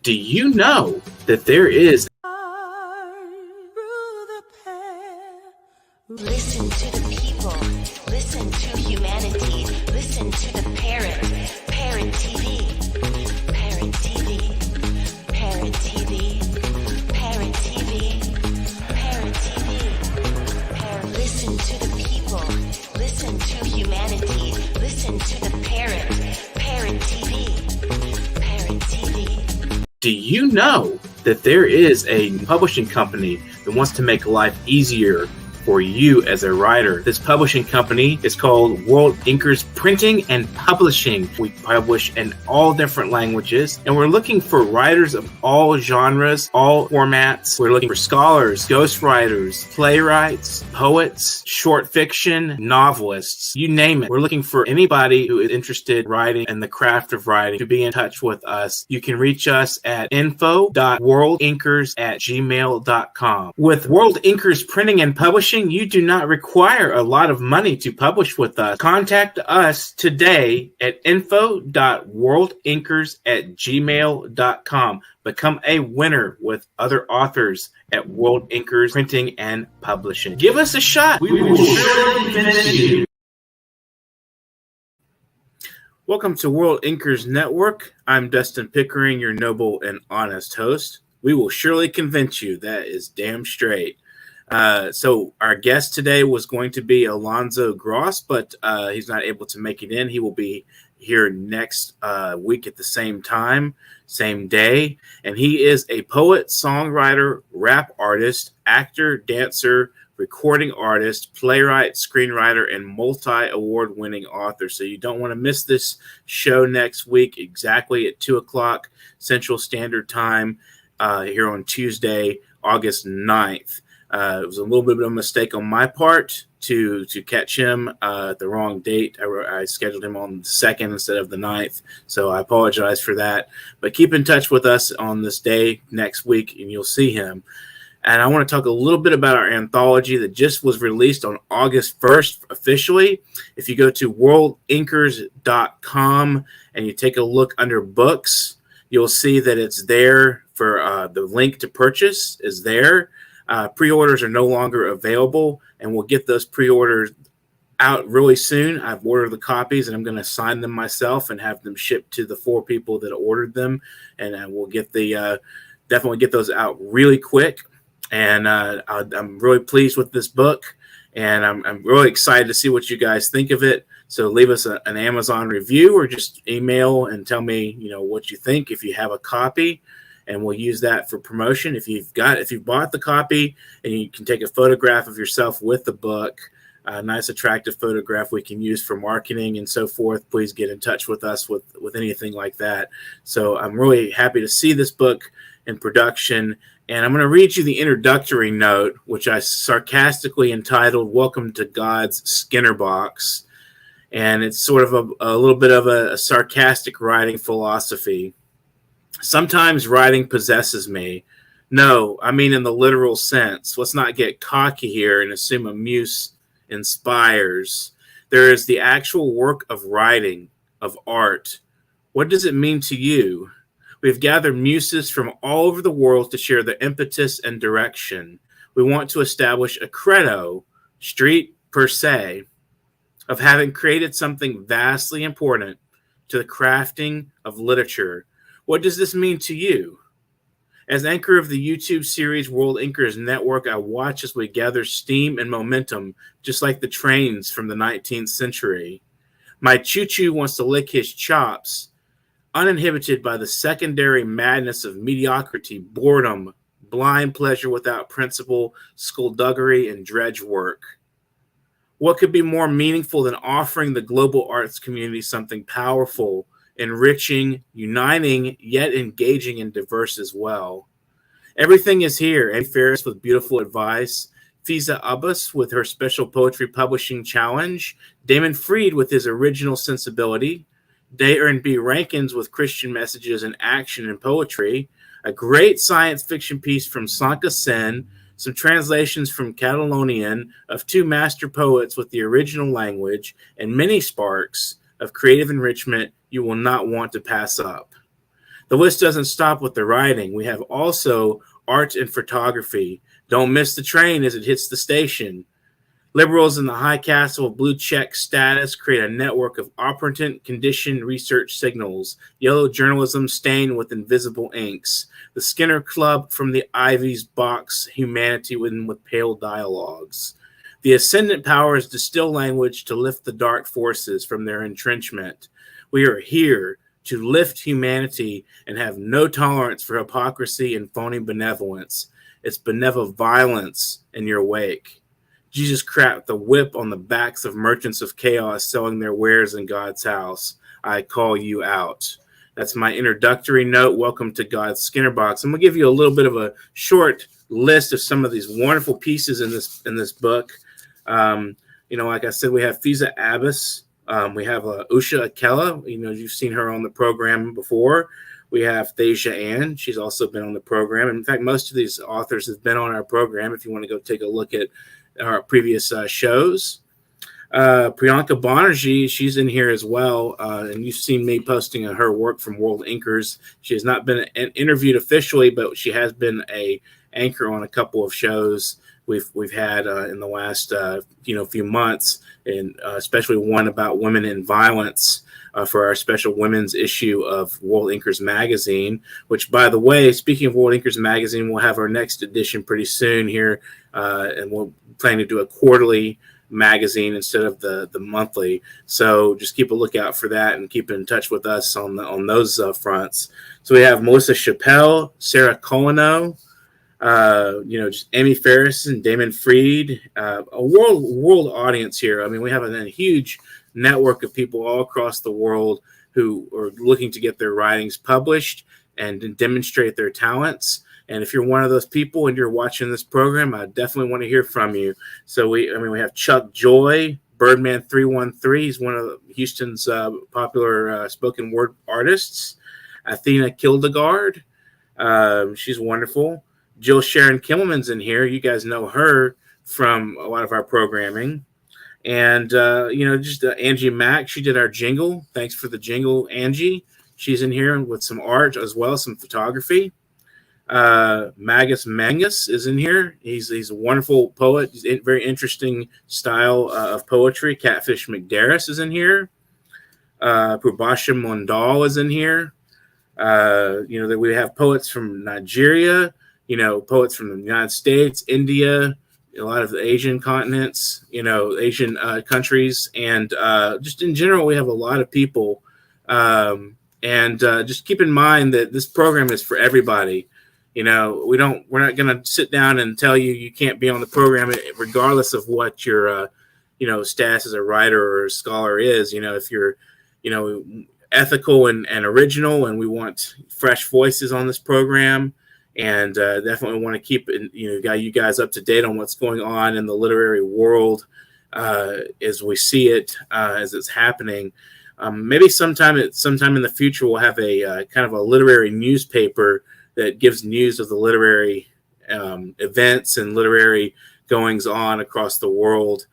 Do you know that there is... Listen to the people, listen to humanity, listen to the parrot, Parrot TV, Parrot TV, Parrot TV, Parrot TV, Parrot TV, Parrot. Listen to the people, listen to humanity, listen to the parrot, Parrot TV, Parrot TV. Do you know that there is a publishing company that wants to make life easier for you as a writer? This publishing company is called World Inkers Printing and Publishing. We publish in all different languages, and we're looking for writers of all genres, all formats. We're looking for scholars, ghostwriters, playwrights, poets, short fiction, novelists, you name it. We're looking for anybody who is interested in writing and the craft of writing to be in touch with us. You can reach us at info.worldinkers@gmail.com. With World Inkers Printing and Publishing, you do not require a lot of money to publish with us. Contact us today at info.worldinkers@gmail.com. Become a winner with other authors at World Inkers Printing and Publishing. Give us a shot. We will surely convince you. Welcome to World Inkers Network. I'm Dustin Pickering, your noble and honest host. We will surely convince you. That is damn straight. So our guest today was going to be Alonzo Gross, but he's not able to make it in. He will be here next week at the same time, same day. And he is a poet, songwriter, rap artist, actor, dancer, recording artist, playwright, screenwriter, and multi-award-winning author. So you don't want to miss this show next week, exactly at 2 o'clock Central Standard Time here on Tuesday, August 9th. It was a little bit of a mistake on my part to catch him at the wrong date. I scheduled him on the 2nd instead of the 9th, so I apologize for that. But keep in touch with us on this day next week, and you'll see him. And I want to talk a little bit about our anthology that just was released on August 1st officially. If you go to worldinkers.com and you take a look under books, you'll see that it's there for the link to purchase is there. Pre-orders are no longer available, and we'll get those pre-orders out really soon. I've ordered the copies, and I'm going to sign them myself and have them shipped to the 4 people that ordered them, and we'll get definitely get those out really quick. And I'm really pleased with this book, and I'm really excited to see what you guys think of it. So leave us an Amazon review or just email and tell me, what you think if you have a copy. And we'll use that for promotion. If you've bought the copy and you can take a photograph of yourself with the book, a nice attractive photograph we can use for marketing and so forth, please get in touch with us with anything like that. So I'm really happy to see this book in production. And I'm going to read you the introductory note, which I sarcastically entitled "Welcome to God's Skinner Box." And it's sort of a little bit of a sarcastic writing philosophy. Sometimes writing possesses me. No, I mean in the literal sense. Let's not get cocky here and assume a muse inspires. There is the actual work of writing, of art. What does it mean to you? We've gathered muses from all over the world to share their impetus and direction. We want to establish a credo, street per se, of having created something vastly important to the crafting of literature. What does this mean to you? As anchor of the YouTube series World Inkers Network, I watch as we gather steam and momentum, just like the trains from the 19th century. My choo-choo wants to lick his chops, uninhibited by the secondary madness of mediocrity, boredom, blind pleasure without principle, skullduggery, and dredge work. What could be more meaningful than offering the global arts community something powerful, enriching, uniting, yet engaging and diverse as well? Everything is here. Annie Ferris with beautiful advice, Fiza Abbas with her special poetry publishing challenge, Damon Freed with his original sensibility, D&B Rankins with Christian messages and action and poetry, a great science fiction piece from Sanka Sen, some translations from Catalonian of 2 master poets with the original language, and many sparks of creative enrichment you will not want to pass up. The list doesn't stop with the writing. We have also art and photography. Don't miss the train as it hits the station. Liberals in the high castle of blue check status create a network of operant condition research signals, yellow journalism stained with invisible inks, the Skinner Club from the Ivy's box, humanity with pale dialogues. The ascendant powers distill language to lift the dark forces from their entrenchment. We are here to lift humanity and have no tolerance for hypocrisy and phony benevolence. It's benevolent violence in your wake. Jesus cracked the whip on the backs of merchants of chaos selling their wares in God's house. I call you out. That's my introductory note. Welcome to God's Skinner Box. I'm going to give you a little bit of a short list of some of these wonderful pieces in this book. Like I said, we have Fiza Abbas. We have Usha Akella. You've seen her on the program before. We have Thasia Ann. She's also been on the program. In fact, most of these authors have been on our program. If you want to go take a look at our previous shows. Priyanka Banerjee, she's in here as well. And you've seen me posting her work from World Inkers. She has not been interviewed officially, but she has been a anchor on a couple of shows we've had in the last few months, and especially one about women in violence for our special women's issue of World Inkers magazine, which, by the way, speaking of World Inkers magazine, we'll have our next edition pretty soon here, and we'll plan to do a quarterly magazine instead of the monthly. So just keep a lookout for that and keep in touch with us on those fronts. So we have Melissa Chappelle, Sarah Colino, just Amy Ferris and Damon Freed, a world audience here. I mean, we have a huge network of people all across the world who are looking to get their writings published and demonstrate their talents. And if you're one of those people and you're watching this program, I definitely want to hear from you. So we have Chuck Joy, Birdman 313. He's one of Houston's popular spoken word artists. Athena Kildegard, she's wonderful. Jill Sharon Kimmelman's in here. You guys know her from a lot of our programming. And, Angie Mack, she did our jingle. Thanks for the jingle, Angie. She's in here with some art as well, some photography. Magus Mangus is in here. He's a wonderful poet. He's a very interesting style of poetry. Catfish McDarris is in here. Prabhasha Mondal is in here. That we have poets from Nigeria, poets from the United States, India, a lot of the Asian continents, Asian countries. And just in general, we have a lot of people. And just keep in mind that this program is for everybody. We're not going to sit down and tell you can't be on the program regardless of what your, status as a writer or a scholar is. If you're, ethical and original, and we want fresh voices on this program, and definitely want to keep you guys up to date on what's going on in the literary world as we see it, as it's happening. Maybe sometime in the future we'll have a kind of a literary newspaper that gives news of the literary events and literary goings on across the world.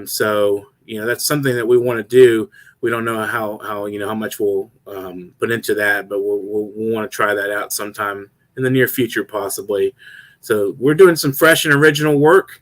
So that's something that we want to do. We don't know how much we'll put into that, but we'll want to try that out sometime in the near future, possibly. So we're doing some fresh and original work.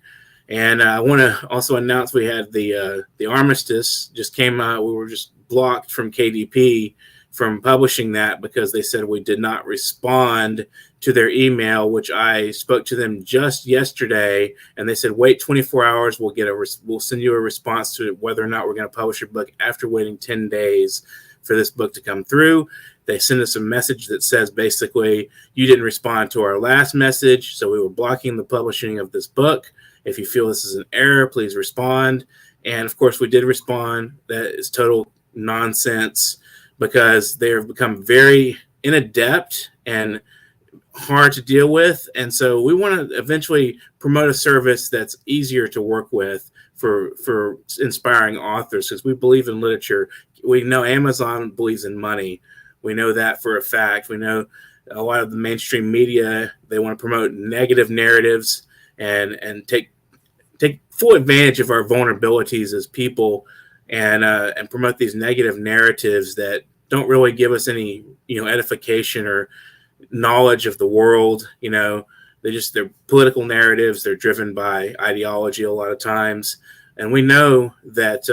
And I want to also announce we had the armistice just came out. We were just blocked from KDP from publishing that because they said we did not respond to their email, which I spoke to them just yesterday, and they said wait 24 hours. We'll send you a response to whether or not we're going to publish your book after waiting 10 days for this book to come through. They sent us a message that says basically you didn't respond to our last message, so we were blocking the publishing of this book. If you feel this is an error, please respond. And of course, we did respond. That is total nonsense because they have become very inadept and hard to deal with. And so we want to eventually promote a service that's easier to work with for inspiring authors, because we believe in literature. We know Amazon believes in money. We know that for a fact. We know a lot of the mainstream media, they want to promote negative narratives and take full advantage of our vulnerabilities as people and promote these negative narratives that don't really give us any, edification or knowledge of the world. They're political narratives. They're driven by ideology a lot of times. And we know that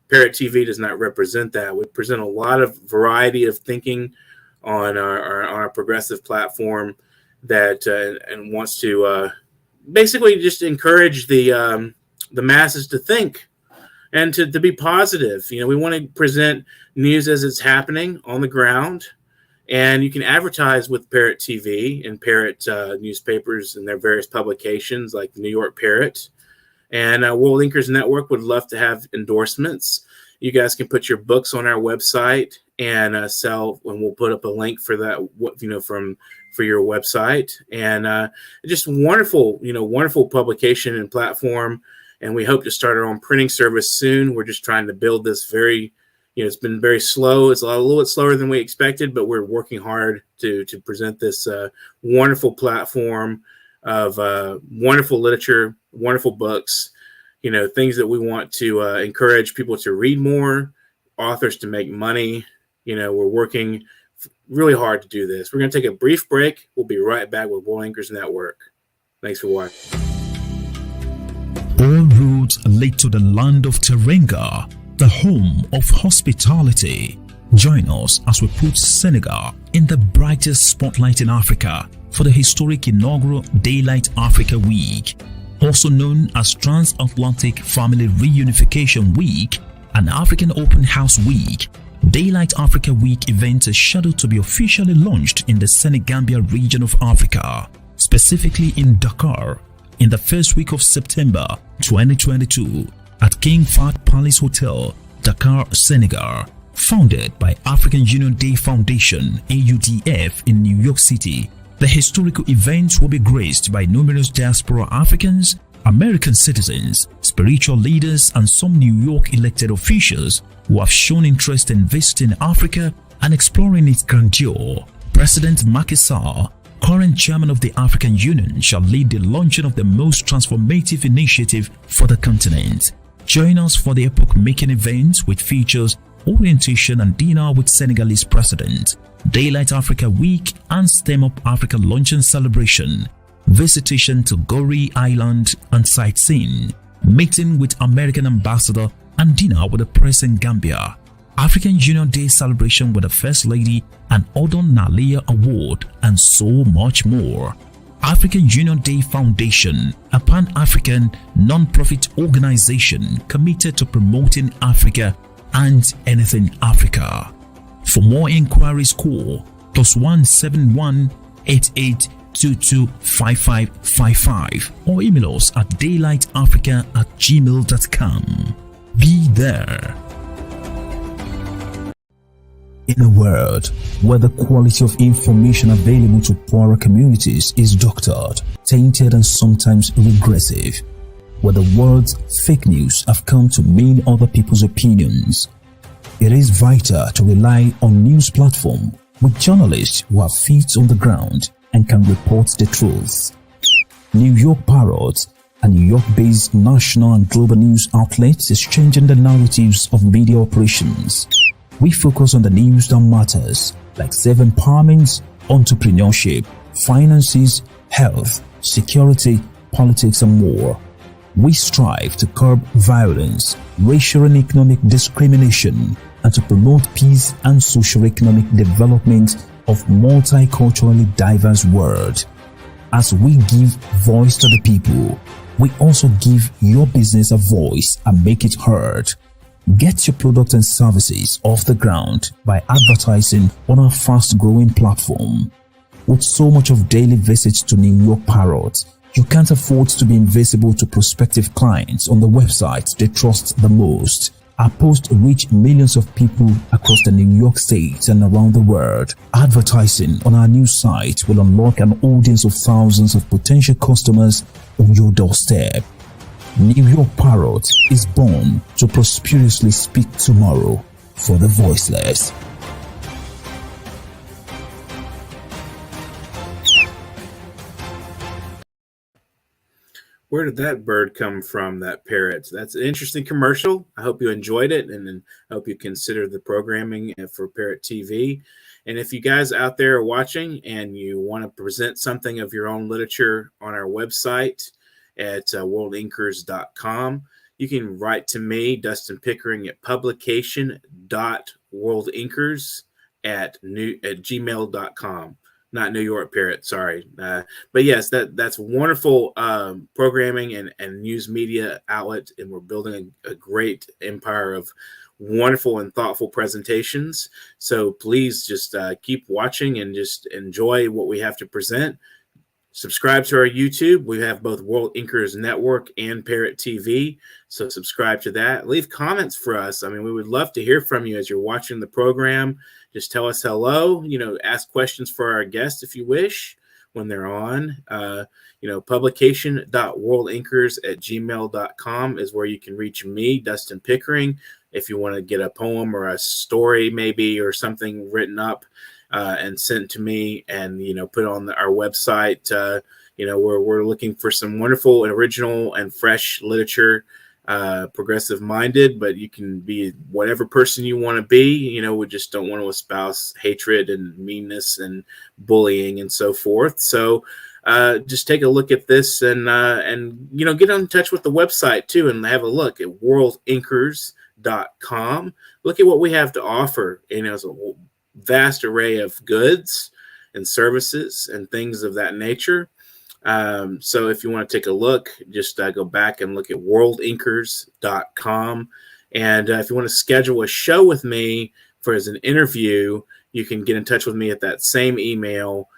Parrot TV does not represent that. We present a lot of variety of thinking on our progressive platform that and wants to basically just encourage the masses to think and to be positive. We want to present news as it's happening on the ground, and you can advertise with Parrot TV and Parrot newspapers and their various publications like the New York Parrot. And World Inkers Network would love to have endorsements. You guys can put your books on our website and sell, and we'll put up a link for that, for your website. And just wonderful, wonderful publication and platform. And we hope to start our own printing service soon. We're just trying to build this very, it's been very slow. It's a little bit slower than we expected, but we're working hard to present this wonderful platform of wonderful literature, wonderful books, things that we want to encourage people to read more, authors to make money. We're working really hard to do this. We're going to take a brief break. We'll be right back with World Inkers Network. Thanks for watching. All roads lead to the land of Terenga, the home of hospitality. Join us as we put Senegal in the brightest spotlight in Africa for the historic inaugural Daylight Africa Week, also known as Transatlantic Family Reunification Week and African Open House Week. Daylight Africa Week event is scheduled to be officially launched in the Senegambia region of Africa, specifically in Dakar, in the first week of September 2022 at King Fahd Palace Hotel, Dakar, Senegal. Founded by African Union Day Foundation (AUDF) in New York City, the historical event will be graced by numerous diaspora Africans, American citizens, spiritual leaders, and some New York elected officials who have shown interest in visiting Africa and exploring its grandeur. President Macky Sall, current chairman of the African Union, shall lead the launching of the most transformative initiative for the continent. Join us for the epoch-making event, which features orientation and dinner with Senegalese President, Daylight Africa Week and STEM Up Africa Luncheon Celebration, visitation to Gorée Island and sightseeing, meeting with American Ambassador and dinner with the press in Gambia, African Union Day celebration with the First Lady and Odon Nalia Award, and so much more. African Union Day Foundation, a pan-African non-profit organization committed to promoting Africa and anything Africa. For more inquiries, call +171 8822 5555 or email us at daylightafrica@gmail.com. Be there. In a world where the quality of information available to poorer communities is doctored, tainted, and sometimes regressive, where the words fake news have come to mean other people's opinions, it is vital to rely on news platforms with journalists who have feet on the ground and can report the truth. New York Parrot, a New York-based national and global news outlet, is changing the narratives of media operations. We focus on the news that matters, like self-empowerment, entrepreneurship, finances, health, security, politics, and more. We strive to curb violence, racial and economic discrimination, and to promote peace and socio-economic development of multiculturally diverse world. As we give voice to the people, we also give your business a voice and make it heard. Get your products and services off the ground by advertising on our fast-growing platform. With so much of daily visits to New York Parrot, you can't afford to be invisible to prospective clients on the website they trust the most. Our posts reach millions of people across the New York State and around the world. Advertising on our new site will unlock an audience of thousands of potential customers on your doorstep. New York Parrot is born to prosperously speak tomorrow for the voiceless. Where did that bird come from, that parrot? That's an interesting commercial. I hope you enjoyed it, and I hope you consider the programming for Parrot TV. And if you guys out there are watching and you want to present something of your own literature on our website at worldinkers.com, you can write to me, Dustin Pickering, at publication.worldinkers@gmail.com. Not New York Parrot, sorry. But yes, that's wonderful programming and news media outlet, and we're building a great empire of wonderful and thoughtful presentations. So please just keep watching and just enjoy what we have to present. Subscribe to our YouTube. We have both World Inkers Network and Parrot TV, so subscribe to that. Leave comments for us. I mean, we would love to hear from you as you're watching the program. Just tell us hello. Ask questions for our guests if you wish when they're on. Publication.worldinkers@gmail.com is where you can reach me, Dustin Pickering, if you want to get a poem or a story maybe or something written up and sent to me and, put on our website. We're looking for some wonderful and original and fresh literature, progressive minded, but you can be whatever person you want to be. We just don't want to espouse hatred and meanness and bullying and so forth. So just take a look at this and get in touch with the website too and have a look at worldinkers.com. Look at what we have to offer. It's a vast array of goods and services and things of that nature. So if you want to take a look, just go back and look at worldinkers.com. And if you want to schedule a show with me as an interview, you can get in touch with me at that same email.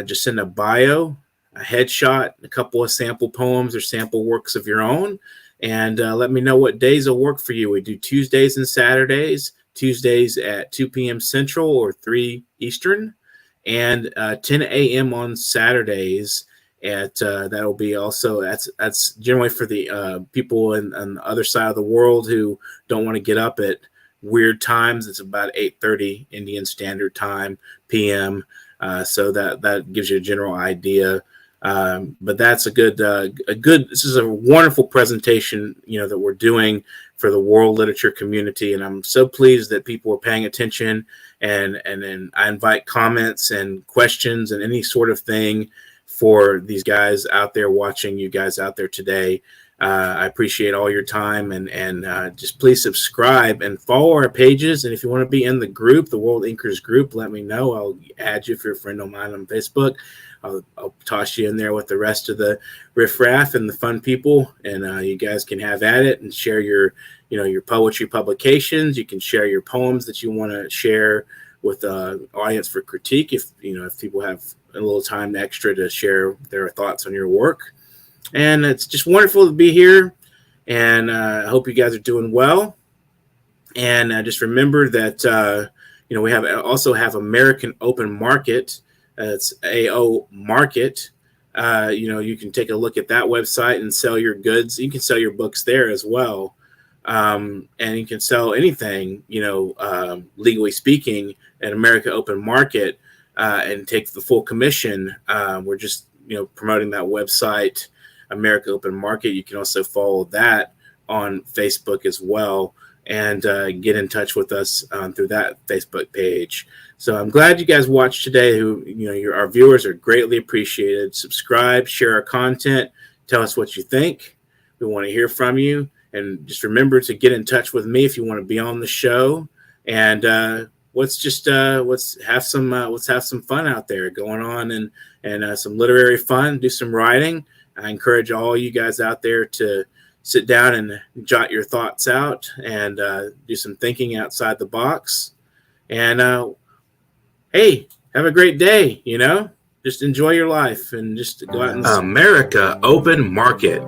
Just send a bio, a headshot, a couple of sample poems or sample works of your own, and let me know what days will work for you. We do Tuesdays and Saturdays. Tuesdays at 2 p.m. Central or 3 Eastern, and 10 a.m. on Saturdays. That'll be also that's generally for the people on the other side of the world who don't want to get up at weird times. It's about 8:30 Indian Standard Time p.m. So that gives you a general idea. But that's a good. This is a wonderful presentation, that we're doing for the world literature community, and I'm so pleased that people are paying attention. And then I invite comments and questions and any sort of thing for these guys out there watching. You guys out there today, I appreciate all your time, and just please subscribe and follow our pages. And if you want to be in the group, the World Inkers group, let me know. I'll add you if you're a friend of mine on Facebook. I'll toss you in there with the rest of the riffraff and the fun people, and you guys can have at it and share your poetry publications. You can share your poems that you want to share with the audience for critique. If people have a little time extra to share their thoughts on your work, and it's just wonderful to be here. And I hope you guys are doing well. And just remember that we also have American Open Market. It's AO Market. You can take a look at that website and sell your goods. You can sell your books there as well. And you can sell anything, legally speaking, at America Open Market and take the full commission. We're just, promoting that website, America Open Market. You can also follow that on Facebook as well and get in touch with us through that Facebook page. So I'm glad you guys watched today. Our viewers are greatly appreciated. Subscribe, share our content, tell us what you think. We want to hear from you, and just remember to get in touch with me if you want to be on the show. And let's have some fun out there going on, and some literary fun. Do some writing. I encourage all you guys out there to sit down and jot your thoughts out and do some thinking outside the box. And hey, have a great day, just enjoy your life and just go out and America Open Market,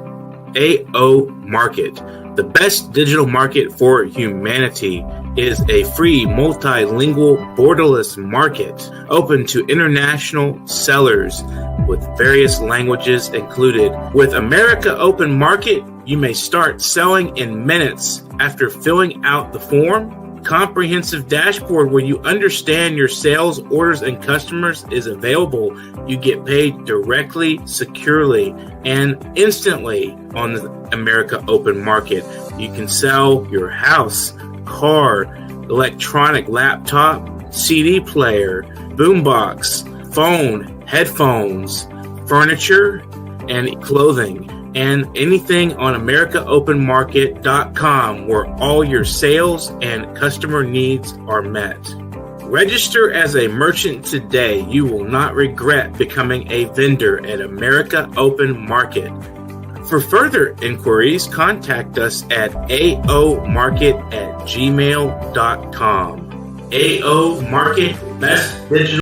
AO Market. The best digital market for humanity is a free multilingual borderless market open to international sellers with various languages included. With America Open Market, you may start selling in minutes after filling out the form, comprehensive dashboard where you understand your sales, orders, and customers is available. You get paid directly, securely, and instantly on the America Open Market. You can sell your house, car, electronic laptop, CD player, boombox, phone, headphones, furniture, and clothing, and anything on AmericaOpenMarket.com where all your sales and customer needs are met. Register as a merchant today. You will not regret becoming a vendor at America Open Market. For further inquiries, contact us at aomarket@gmail.com. AO Market, best digital